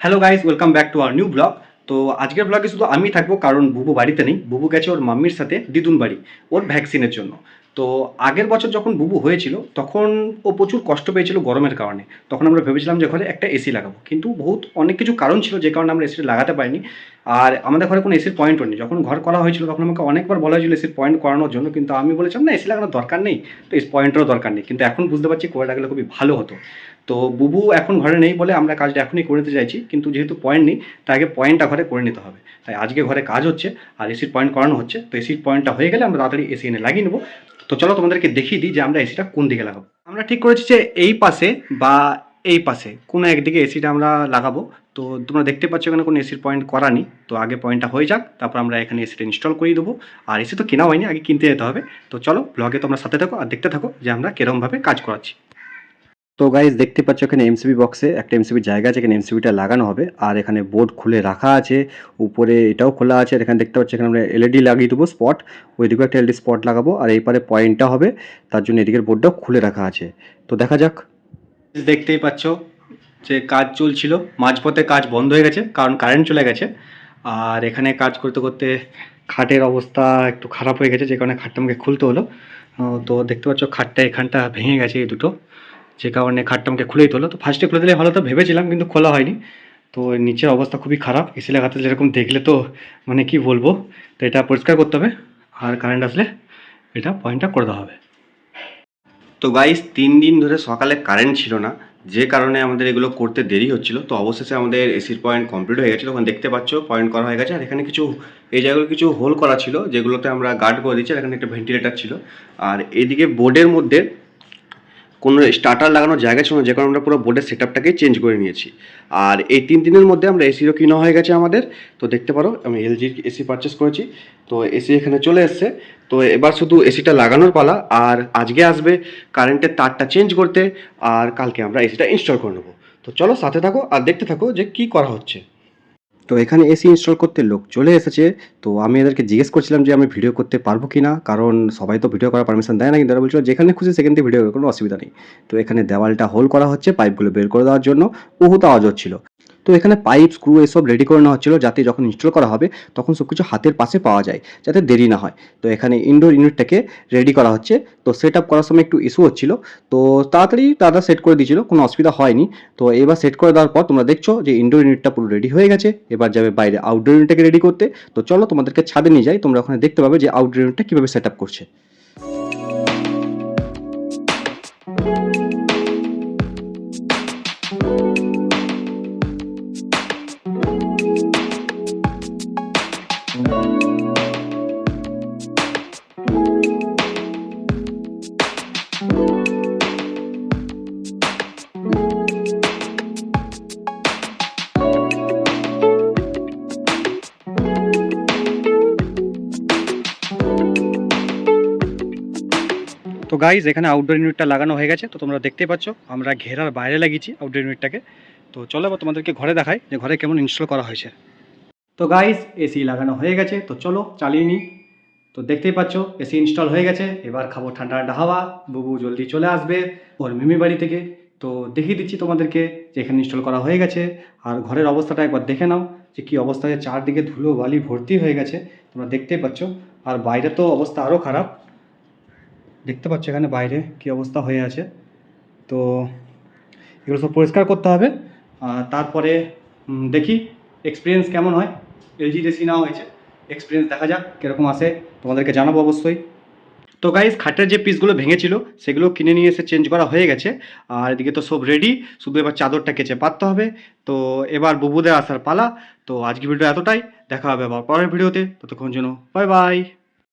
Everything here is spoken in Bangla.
Hello guys, welcome back to our new blog. তো আজকের ব্লগে শুধু আমি থাকবো, কারণ বুবু বাড়িতে নেই। বুবু গেছে ওর মাম্মির সাথে দিদুন বাড়ি ওর ভ্যাকসিনের জন্য। তো আগের বছর যখন বুবু হয়েছিল তখন ও প্রচুর কষ্ট পেয়েছিল গরমের কারণে। তখন আমরা ভেবেছিলাম যে ঘরে একটা এসি লাগাবো, কিন্তু অনেক কিছু কারণ ছিল যে কারণে আমরা এসিটা লাগাতে পারিনি। আর আমাদের ঘরে কোনো এসির পয়েন্টও নেই। যখন ঘর করা হয়েছিল তখন আমাকে অনেকবার বলা হয়েছিল এসির পয়েন্ট করানোর জন্য, কিন্তু আমি বলেছিলাম না, এসি লাগানোর দরকার নেই, তো এসি পয়েন্টেরও দরকার নেই। কিন্তু এখন বুঝতে পারছি করে রাখলে খুবই ভালো হতো। তো বুবু এখন ঘরে নেই বলে আমরা কাজটা এখনই করে নিতে চাইছি, কিন্তু যেহেতু পয়েন্ট নেই তাই আগে পয়েন্টটা ঘরে করে নিতে হবে। তাই আজকে ঘরে কাজ হচ্ছে আর এসির পয়েন্ট করানো হচ্ছে। তো এসির পয়েন্টটা হয়ে গেলে আমরা তাড়াতাড়ি এসি এনে লাগিয়ে নেবো। তো চলো তোমাদেরকে দেখিয়ে দিই যে আমরা এসিটা কোন দিকে লাগাবো। আমরা ঠিক করেছি যে এই পাশে বা এই পাশে কোনো একদিকে এসিটা আমরা লাগাবো। তো তোমরা দেখতে পাচ্ছ এখানে কোনো এসির পয়েন্ট করা নেই। তো আগে পয়েন্টটা হয়ে যাক, তারপর আমরা এখানে এসিটা ইনস্টল করিয়ে দেবো। আর এসি তো কেনা হয়নি, আগে কিনতে যেতে হবে। তো চলো ব্লগে তোমরা সাথে থাকো আর দেখতে থাকো যে আমরা কিরকমভাবে কাজ করাচ্ছি। তো গাইজ দেখতে পাচ্ছ এখানে এমসিবি বক্সে একটা এমসিবি জায়গা আছে, এখানে এমসিবিটা লাগানো হবে। আর এখানে বোর্ড খুলে রাখা আছে, উপরে এটাও খোলা আছে। আর এখানে দেখতে পাচ্ছ এখানে আমরা এলইডি লাগিয়ে দেবো স্পট, ওইদিকেও একটা এলইডি স্পট লাগাবো। আর এই পারে পয়েন্টটা হবে, তার জন্য এদিকের বোর্ডটাও খুলে রাখা আছে। তো দেখা যাক। দেখতেই পাচ্ছ যে কাজ চলছিল, মাঝপথে কাজ বন্ধ হয়ে গেছে কারণ কারেন্ট চলে গেছে। আর এখানে কাজ করতে করতে খাটের অবস্থা একটু খারাপ হয়ে গেছে, যে কারণে খাটটা আমাকে খুলতে হলো। তো দেখতে পাচ্ছ খাটটা এখানটা ভেঙে গেছে এই দুটো, যে কারণে খাটটা আমাকে খুলেই তোলো। তো ফার্স্টে খুলে দিলে ভালো তো ভেবেছিলাম, কিন্তু খোলা হয়নি। তো নিচের অবস্থা খুবই খারাপ, এসি লাগাতে যেরকম দেখলে তো মানে কি বলবো। তো এটা পরিষ্কার করতে হবে, আর কারেন্ট আসলে এটা পয়েন্টটা করে দেওয়া হবে। তো গাইস 3 দিন ধরে সকালে কারেন্ট ছিল না, যে কারণে আমাদের এগুলো করতে দেরি হচ্ছিল। তো অবশেষে আমাদের এসির পয়েন্ট কমপ্লিট হয়ে গেছে। তখন দেখতে পাচ্ছ পয়েন্ট করা হয়ে গেছে। আর এখানে কিছু এই জায়গাগুলো কিছু হোল করা ছিল, যেগুলোতে আমরা গার্ড করে দিচ্ছি। আর এখানে একটা ভেন্টিলেটার ছিল। আর এদিকে বোর্ডের মধ্যে কোনো স্টার্টার লাগানোর জায়গা ছিল না, যে কারণে আমরা পুরো বোর্ডের সেট আপটাকেই চেঞ্জ করে নিয়েছি। আর এই 3 দিনের মধ্যে আমরা এসিরও কিনা হয়ে গেছে আমাদের। তো দেখতে পারো আমি এলজির এসি পারচেস করেছি। তো এসি এখানে চলে এসছে। তো এবার শুধু এসিটা লাগানোর পালা। আর আজকে আসবে কারেন্টের তারটা চেঞ্জ করতে, আর কালকে আমরা এসিটা ইনস্টল করে নেবো। তো চলো সাথে থাকো আর দেখতে থাকো যে কি করা হচ্ছে। তো এখানে এসি ইনস্টল করতে লোক চলে এসেছে। তো আমি এদেরকে জিজ্ঞেস করছিলাম যে আমি ভিডিও করতে পারবো কি না, কারণ সবাই তো ভিডিও করার পারমিশন দেয় না। কিন্তু এরা বলছিল যেখানে খুশি সেখান থেকে ভিডিও করার কোনো অসুবিধা নেই। তো এখানে দেওয়ালটা হোল করা হচ্ছে পাইপগুলো বের করে দেওয়ার জন্য, বহুত আওয়াজ হচ্ছিল। তো এখানে পাইপ স্ক্রু এসব রেডি করে নেওয়া হচ্ছিলো, যাতে যখন ইনস্টল করা হবে তখন সব কিছু হাতের পাশে পাওয়া যায়, যাতে দেরি না হয়। তো এখানে ইনডোর ইউনিটটাকে রেডি করা হচ্ছে। তো সেট আপ করার সময় একটু ইস্যু হচ্ছিল, তো তাড়াতাড়ি দাদা সেট করে দিয়েছিল, কোনো অসুবিধা হয়নি। তো এবার সেট করে দেওয়ার পর তোমরা দেখছো যে ইনডোর ইউনিটটা পুরো রেডি হয়ে গেছে। এবার যাবে বাইরে আউটডোর ইউনিটটাকে রেডি করতে। তো চলো তোমাদেরকে ছাদে নিয়ে যাই, তোমরা ওখানে দেখতে পাবে যে আউটডোর ইউনিটটা কীভাবে সেট আপ করছে। তো গাইজ এখানে আউটডোর ইউনিটটা লাগানো হয়ে গেছে। তো তোমরা দেখতেই পাচ্ছ আমরা ঘেরার বাইরে লাগিয়েছি আউটডোর ইউনিটটাকে। তো চলো এবার তোমাদেরকে ঘরে দেখাই যে ঘরে কেমন ইনস্টল করা হয়েছে। তো গাইজ এসি লাগানো হয়ে গেছে, তো চলো চালিয়ে নিই। তো দেখতেই পাচ্ছ এসি ইনস্টল হয়ে গেছে। এবার খাবো ঠান্ডা ঠান্ডা হাওয়া। বুবু জলদি চলে আসবে ওর মিমি বাড়ি থেকে। তো দেখিয়ে দিচ্ছি তোমাদেরকে যে এখানে ইনস্টল করা হয়ে গেছে। আর ঘরের অবস্থাটা একবার দেখে নাও যে কী অবস্থা, চারদিকে ধুলো বালি ভর্তি হয়ে গেছে, তোমরা দেখতেই পাচ্ছ। আর বাইরে তো অবস্থা আরও খারাপ, দেখতে পাচ্ছ এখানে বাইরে কী অবস্থা হয়ে আছে। তো এগুলো সব পরিষ্কার করতে হবে। তারপরে দেখি এক্সপিরিয়েন্স কেমন হয়। এলজি এসি নেওয়া হয়েছে, এক্সপিরিয়েন্স দেখা যাক কীরকম আসে, তোমাদেরকে জানাবো অবশ্যই। তো গাইজ খাটের যে পিসগুলো ভেঙেছিল সেগুলো কিনে নিয়ে এসে চেঞ্জ করা হয়ে গেছে। আর এদিকে তো সব রেডি, শুধু এবার চাদরটা কেচে পাততে হবে। তো এবার বুবুদের আসার পালা। তো আজকে ভিডিও এতটাই, দেখা হবে আবার পরের ভিডিওতে। ততক্ষণ জন্য বাই বাই।